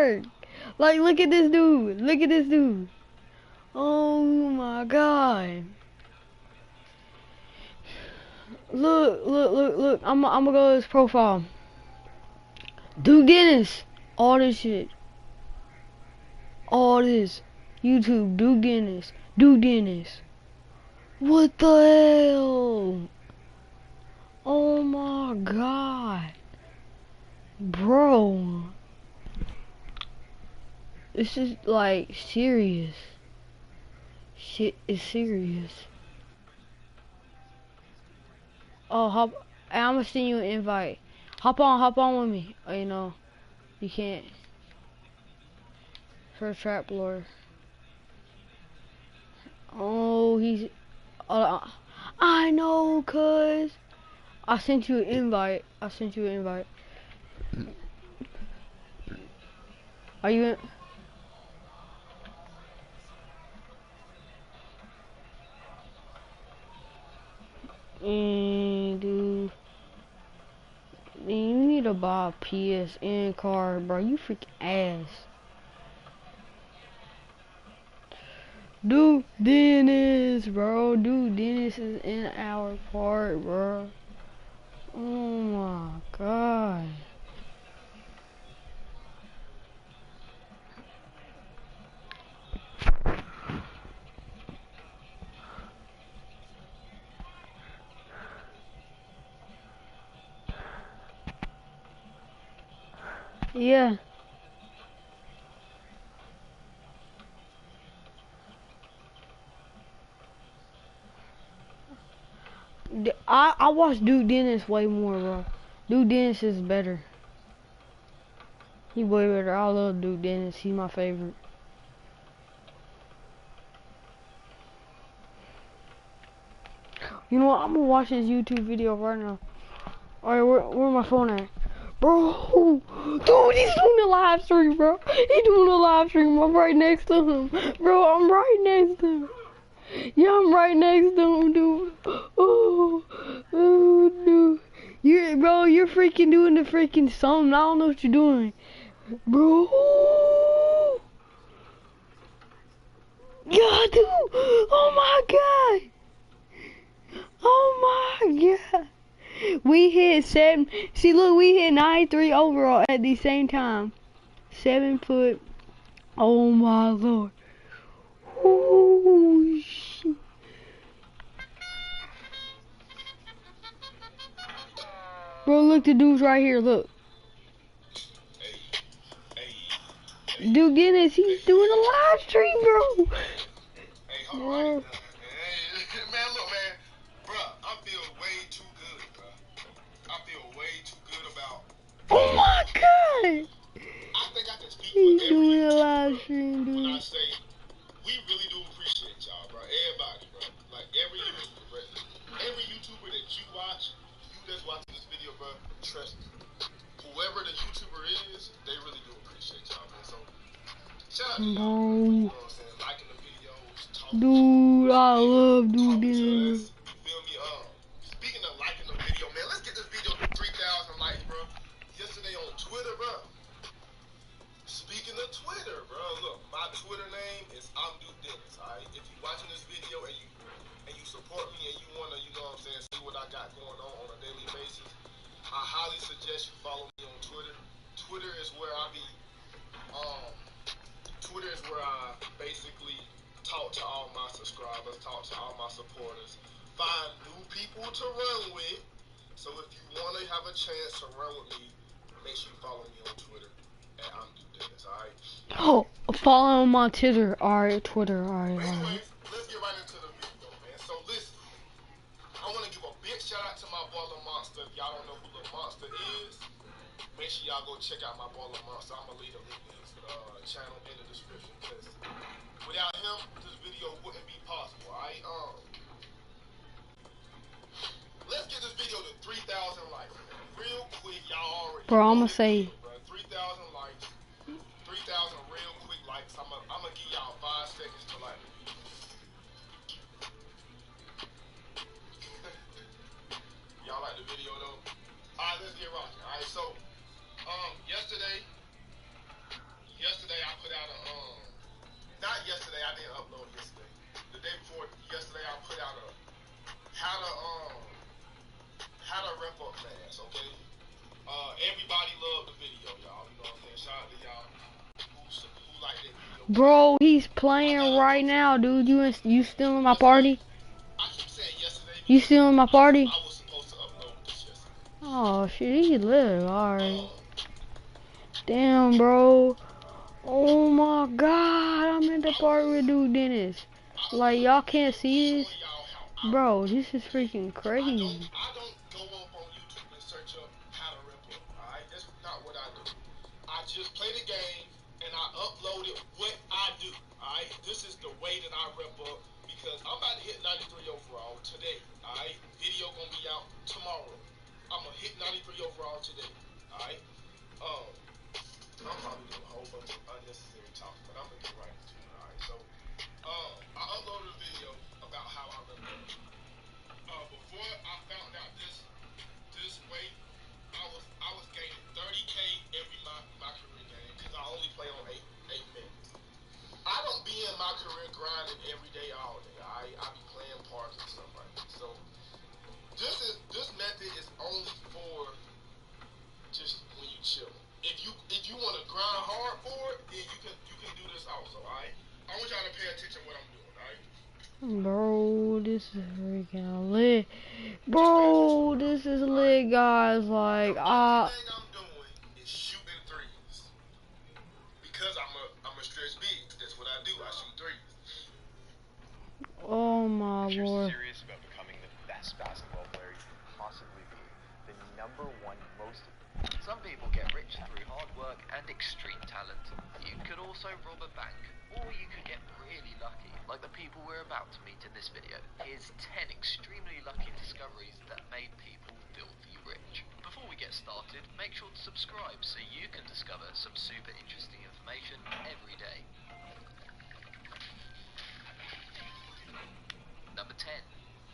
work. Like, look at this dude. Look at this dude. Oh my god. Look. I'm gonna go to his profile. Dude Dennis. All this shit. All this. YouTube. Dude Dennis. Dude Dennis. What the hell? Oh my god. Bro. This is like serious. Shit is serious. Oh, I'm gonna send you an invite. Hop on with me. Oh, you know, you can't. For trap lord. Oh, he's. I know, cuz. I sent you an invite. Are you in? Dude. You need to buy a PSN card, bro. You freaking ass. Dude Dennis, bro. Dude Dennis is in our part, bro. Oh my god. Yeah. I watch Dude Dennis way more, bro. Dude Dennis is better. He way better. I love Dude Dennis. He's my favorite. You know what? I'm gonna watch his YouTube video right now. Alright, where my phone at? Bro, dude, he's doing a live stream, bro. He's doing a live stream. I'm right next to him. Bro, I'm right next to him. Yeah, I'm right next to him, dude. Oh, dude. You're freaking doing the freaking something. I don't know what you're doing. Bro. Yeah, dude. Oh my god. Oh my god. We hit 7. See, look, we hit 93 overall at the same time. 7 foot. Oh my lord. Oh shit. Bro, look, the dude's right here. Look. Dude Dennis, he's doing a live stream, bro. Hey, alright, man, look, man, bro, I feel way too good, bro. I feel way too good about. Oh my god. I think I can speak He's for every doing a YouTuber, live bro, stream, when I dude. say we really do appreciate y'all, bro. Everybody, bro. Like every YouTuber, bro. Every YouTuber that you watch, you that's watching this video, bro. Trust me. Whoever the YouTuber is, they really do appreciate y'all, man. So shout out to y'all, bro. You know what I'm saying? Liking the videos, talking Dude, I love Dude talking to Dennis. us. You feel me? Speaking of liking the video, man, let's get this video to 3,000 likes, bro. Yesterday on Twitter, bro. Speaking of Twitter, bro, look, my Twitter name is I'm Dude Dennis, alright? If you watching this video and you support me and you wanna, you know what I'm saying, see what I got going on a daily basis, I highly suggest you follow me on Twitter. Twitter is where I be, Twitter is where I basically talk to all my subscribers, talk to all my supporters, find new people to run with. So if you wanna have a chance to run with me, make sure you follow me on Twitter. I'm Dude Dennis, alright? Oh, follow him on Twitter. Alright, Twitter. Alright. Anyways, let's get right into the video, man. So listen, I want to give a big shout out to my boy Lil Monster. If y'all don't know who Lil Monster is, make sure y'all go check out my boy Lil Monster. I'm gonna leave a link to his channel in the description, because without him, this video wouldn't be possible, alright? Let's get this video to 3,000 likes, man. Real quick, y'all already Bro, I'm gonna say. 3,000 likes. 3,000 real quick likes. I'm gonna give y'all 5 seconds to like. Y'all like the video though? Alright, let's get rocking. Alright, so yesterday yesterday I put out a not yesterday, I didn't upload yesterday. The day before yesterday I put out a how to rep up fast, okay? Everybody loved the video, y'all. You know what I'm saying? Shout out to y'all who like that video. Bro, he's playing right now, dude. You still in my party? I keep saying yesterday. You still in my party? I was supposed to upload this yesterday. Oh shit, he live. Alright. Damn, bro. Oh my god, I'm in the part with dude Dennis. Like, y'all can't see this? Bro, this is freaking crazy. I don't go up on YouTube and search up how to rep up, alright? That's not what I do. I just play the game and I upload it what I do, alright? This is the way that I rep up because I'm about to hit 93 overall today, alright? Video gonna be out tomorrow. I'm gonna hit 93 overall today, alright? I'm probably doing a whole bunch of unnecessary talking, but I'm gonna get right into it, alright? So, I uploaded a video about how I rep up. Before I found out this way, I was gaining 30K every my career game because I only play on 8 minutes. I don't be in my career grinding every day all day. I be playing parks and stuff like that. So this method is only for just when you chill. If you want to grind hard for it, then you can do this also. Alright, I want y'all to pay attention to what I'm doing. Alright. Bro, this is freaking lit. Bro, this is lit, guys. Like, the only thing I'm doing is shooting threes because I'm a stretch big. That's what I do. I shoot threes. Oh my If you're lord. serious about becoming the best basketball player you can possibly be, the #1 most. Some people get rich through hard work and extreme talent. You could also rob a bank, or you could get really lucky, like the people we're about to meet in this video. Here's 10 extremely lucky discoveries that made people filthy rich. Before we get started, make sure to subscribe so you can discover some super interesting information every day. Number 10.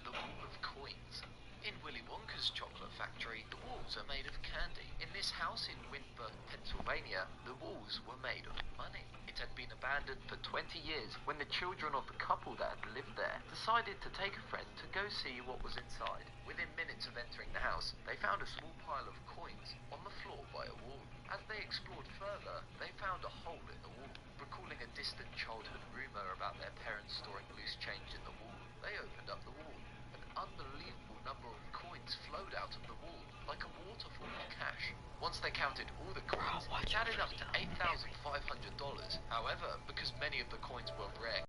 The Wall of Coins. In Willy Wonka's chocolate factory, the walls are made of candy. In this house in Windber, Pennsylvania, the walls were made of money. It had been abandoned for 20 years when the children of the couple that had lived there decided to take a friend to go see what was inside. Within minutes of entering the house, they found a small pile of coins on the floor by a wall. As they explored further, they found a hole in the wall. Recalling a distant childhood rumor about their parents storing loose change in the wall, they opened up the wall. An unbelievable number of coins flowed out of the wall, like a waterfall of cash. Once they counted all the coins, it added up to $8,500. However, because many of the coins were rare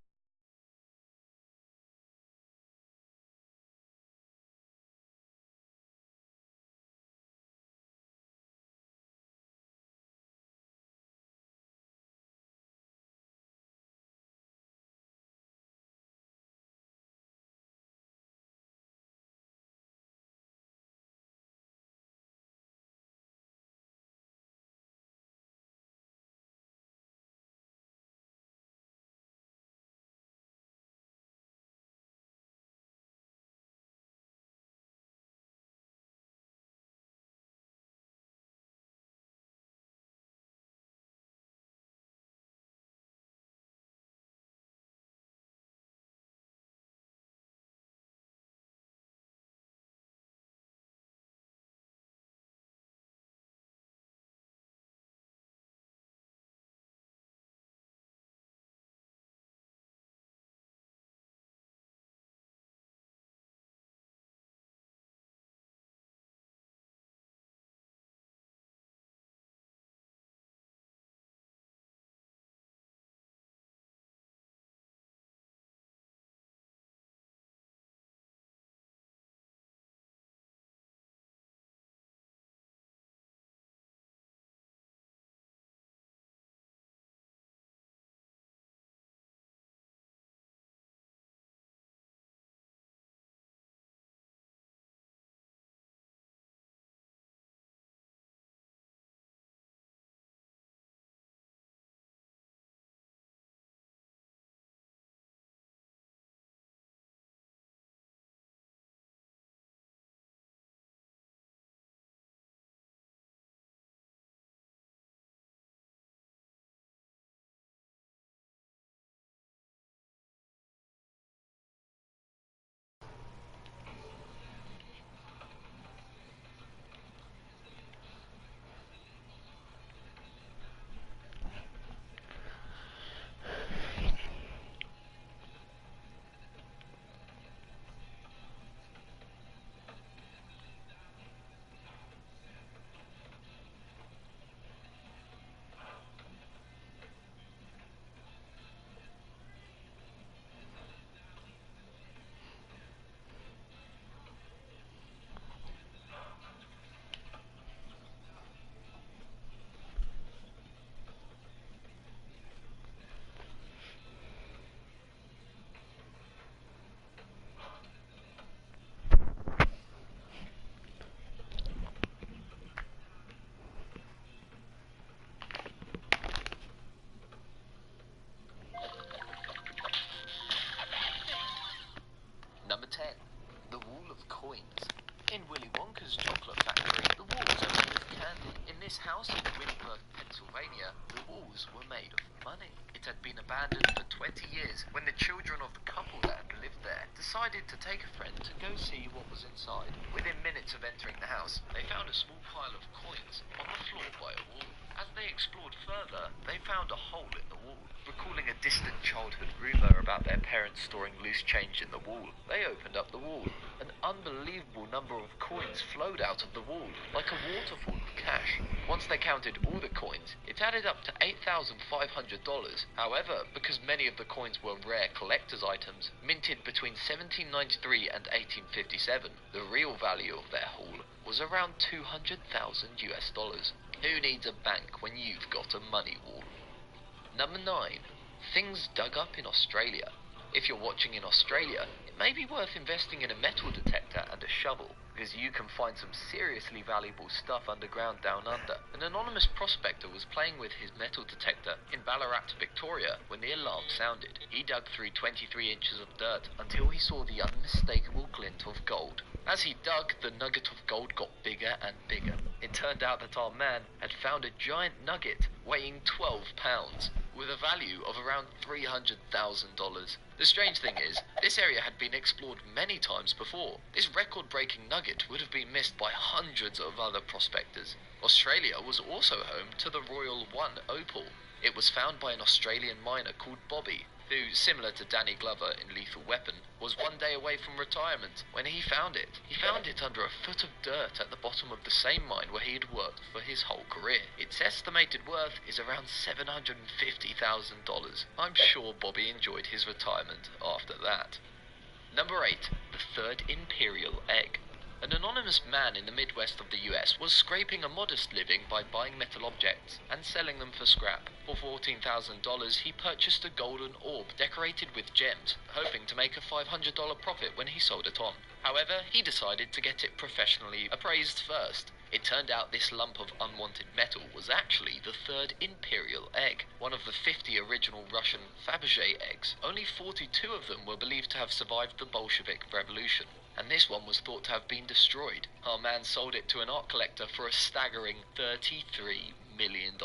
Windber, Pennsylvania, the walls were made of money. It had been abandoned for 20 years when the children of the couple that had lived there decided to take a friend to go see what was inside. Within minutes of entering the house, they found a small pile of coins on the floor by a wall. As they explored further, they found a hole in the wall. Recalling a distant childhood rumor about their parents storing loose change in the wall, they opened up the wall. An unbelievable number of coins flowed out of the wall, like a waterfall of cash. Once they counted all the coins, it added up to $8,500. However, because many of the coins were rare collector's items, minted between 1793 and 1857, the real value of their haul was around $200,000. Who needs a bank when you've got a money wall? Number 9. Things dug up in Australia. If you're watching in Australia, it may be worth investing in a metal detector and a shovel, because you can find some seriously valuable stuff underground down under. An anonymous prospector was playing with his metal detector in Ballarat, Victoria, when the alarm sounded. He dug through 23 inches of dirt until he saw the unmistakable glint of gold. As he dug, the nugget of gold got bigger and bigger. It turned out that our man had found a giant nugget weighing 12 pounds, with a value of around $300,000. The strange thing is, this area had been explored many times before. This record-breaking nugget would have been missed by hundreds of other prospectors. Australia was also home to the Royal One opal. It was found by an Australian miner called Bobby, who, similar to Danny Glover in Lethal Weapon, was one day away from retirement when he found it. He found it under a foot of dirt at the bottom of the same mine where he had worked for his whole career. Its estimated worth is around $750,000. I'm sure Bobby enjoyed his retirement after that. Number 8. The Third Imperial Egg. An anonymous man in the Midwest of the US was scraping a modest living by buying metal objects and selling them for scrap. For $14,000, he purchased a golden orb decorated with gems, hoping to make a $500 profit when he sold it on. However, he decided to get it professionally appraised first. It turned out this lump of unwanted metal was actually the Third Imperial Egg, one of the 50 original Russian Fabergé eggs. Only 42 of them were believed to have survived the Bolshevik Revolution, and this one was thought to have been destroyed. Our man sold it to an art collector for a staggering $33 million.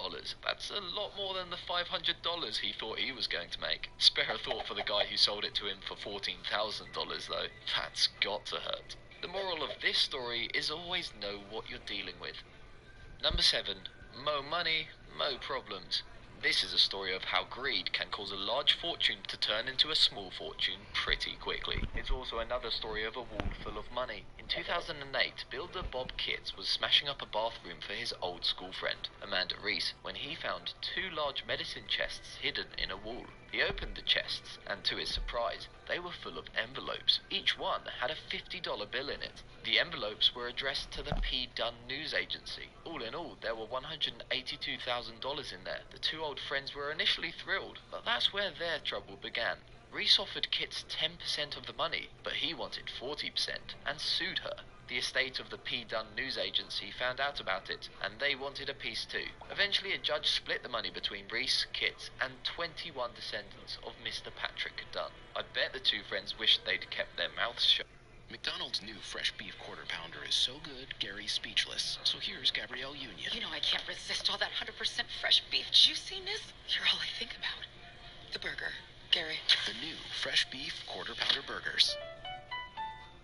That's a lot more than the $500 he thought he was going to make. Spare a thought for the guy who sold it to him for $14,000 though. That's got to hurt. The moral of this story is always know what you're dealing with. Number 7. Mo money, mo problems. This is a story of how greed can cause a large fortune to turn into a small fortune pretty quickly. It's also another story of a wall full of money. In 2008, builder Bob Kitts was smashing up a bathroom for his old school friend, Amanda Reese, when he found 2 large medicine chests hidden in a wall. He opened the chests, and to his surprise, they were full of envelopes. Each one had a $50 bill in it. The envelopes were addressed to the P. Dunn news agency. All in all, there were $182,000 in there. The 2 old friends were initially thrilled, but that's where their trouble began. Reese offered Kitts 10% of the money, but he wanted 40% and sued her. The estate of the P. Dunn news agency found out about it, and they wanted a piece too. Eventually, a judge split the money between Reese, Kitts, and 21 descendants of Mr. Patrick Dunn. I bet the 2 friends wished they'd kept their mouths shut. McDonald's new fresh beef quarter pounder is so good, Gary's speechless. So here's Gabrielle Union. You know I can't resist all that 100% fresh beef juiciness. You're all I think about. The burger, Gary. The new fresh beef quarter pounder burgers.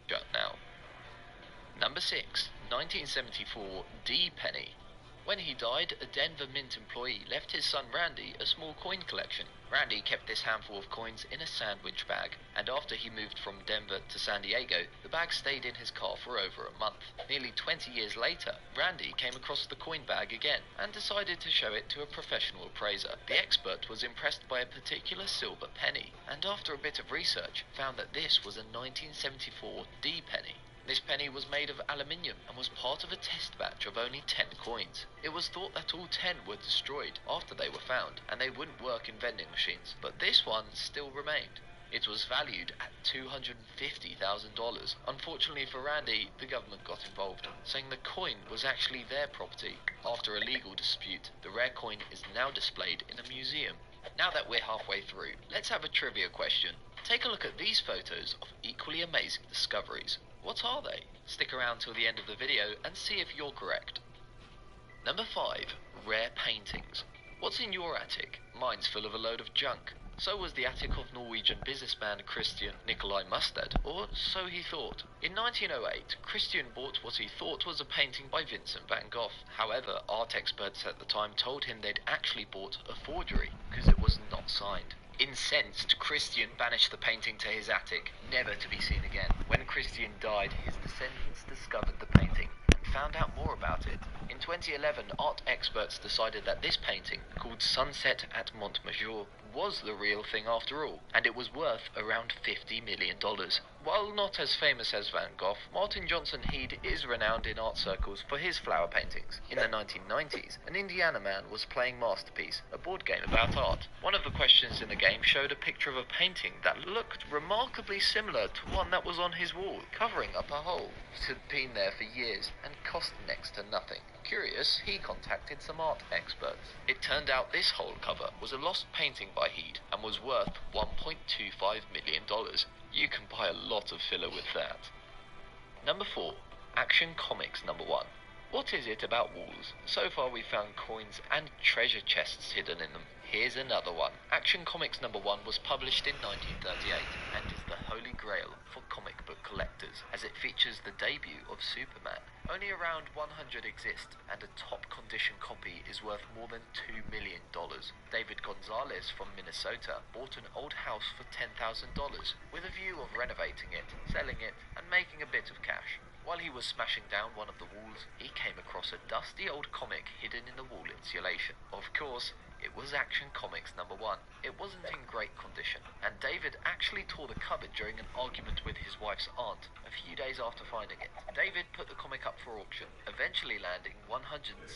Shut now. Number 6. 1974 D. Penny. When he died, a Denver Mint employee left his son Randy a small coin collection. Randy kept this handful of coins in a sandwich bag, and after he moved from Denver to San Diego, the bag stayed in his car for over a month. Nearly 20 years later, Randy came across the coin bag again and decided to show it to a professional appraiser. The expert was impressed by a particular silver penny, and after a bit of research, found that this was a 1974 D penny. This penny was made of aluminium and was part of a test batch of only 10 coins. It was thought that all 10 were destroyed after they were found, and they wouldn't work in vending machines, but this one still remained. It was valued at $250,000. Unfortunately for Randy, the government got involved, saying the coin was actually their property. After a legal dispute, the rare coin is now displayed in a museum. Now that we're halfway through, let's have a trivia question. Take a look at these photos of equally amazing discoveries. What are they? Stick around till the end of the video and see if you're correct. Number 5. rare paintings. What's in your attic? Mine's full of a load of junk. So was the attic of Norwegian businessman Christian Nikolai Mustad, or so he thought. In 1908, Christian bought what he thought was a painting by Vincent van Gogh. However, art experts at the time told him they'd actually bought a forgery, because it was not signed. Incensed, Christian banished the painting to his attic, never to be seen again. When Christian died, his descendants discovered the painting and found out more about it. In 2011, art experts decided that this painting, called Sunset at Montmajour, was the real thing after all, and it was worth around $50 million. While not as famous as Van Gogh, Martin Johnson Heade is renowned in art circles for his flower paintings. In the 1990s, an Indiana man was playing Masterpiece, a board game about art. One of the questions in the game showed a picture of a painting that looked remarkably similar to one that was on his wall, covering up a hole. It had been there for years and cost next to nothing. Curious, he contacted some art experts. It turned out this hole cover was a lost painting by Heade and was worth $1.25 million. You can buy a lot of filler with that. Number 4. Action Comics number 1. What is it about walls? So far we've found coins and treasure chests hidden in them. Here's another one. Action Comics number 1 was published in 1938 and is the holy grail for comic book collectors, as it features the debut of Superman. Only around 100 exist, and a top condition copy is worth more than $2 million. David Gonzalez from Minnesota bought an old house for $10,000 with a view of renovating it, selling it, and making a bit of cash. While he was smashing down one of the walls, he came across a dusty old comic hidden in the wall insulation. Of course, it was Action Comics number 1. It wasn't in great condition, and David actually tore the cupboard during an argument with his wife's aunt a few days after finding it. David put the comic up for auction, eventually landing $175,000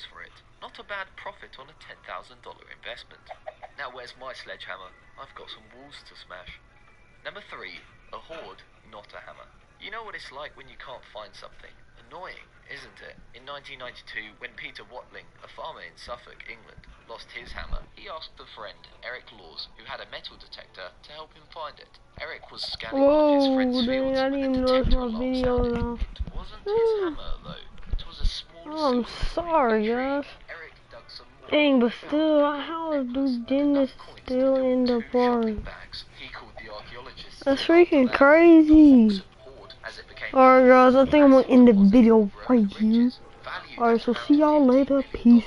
for it. Not a bad profit on a $10,000 investment. Now where's my sledgehammer? I've got some walls to smash. Number 3. A hoard, not a hammer. You know what it's like when you can't find something. Annoying, isn't it? In 1992, when Peter Watling, a farmer in Suffolk, England, lost his hammer, he asked a friend, Eric Laws, who had a metal detector, to help him find it. Eric was scanning one of his friend's fields I when didn't the even notice detector my alarm video sounded. now. It wasn't his hammer, though. It was a small I'm silver sorry, coin. guys. Eric dug some more. Dang, but still, how is Duke Dennis still in the party? He called the archaeologists. That's freaking crazy. Alright guys, I think I'm gonna end the video right here. Alright, so see y'all later. Peace.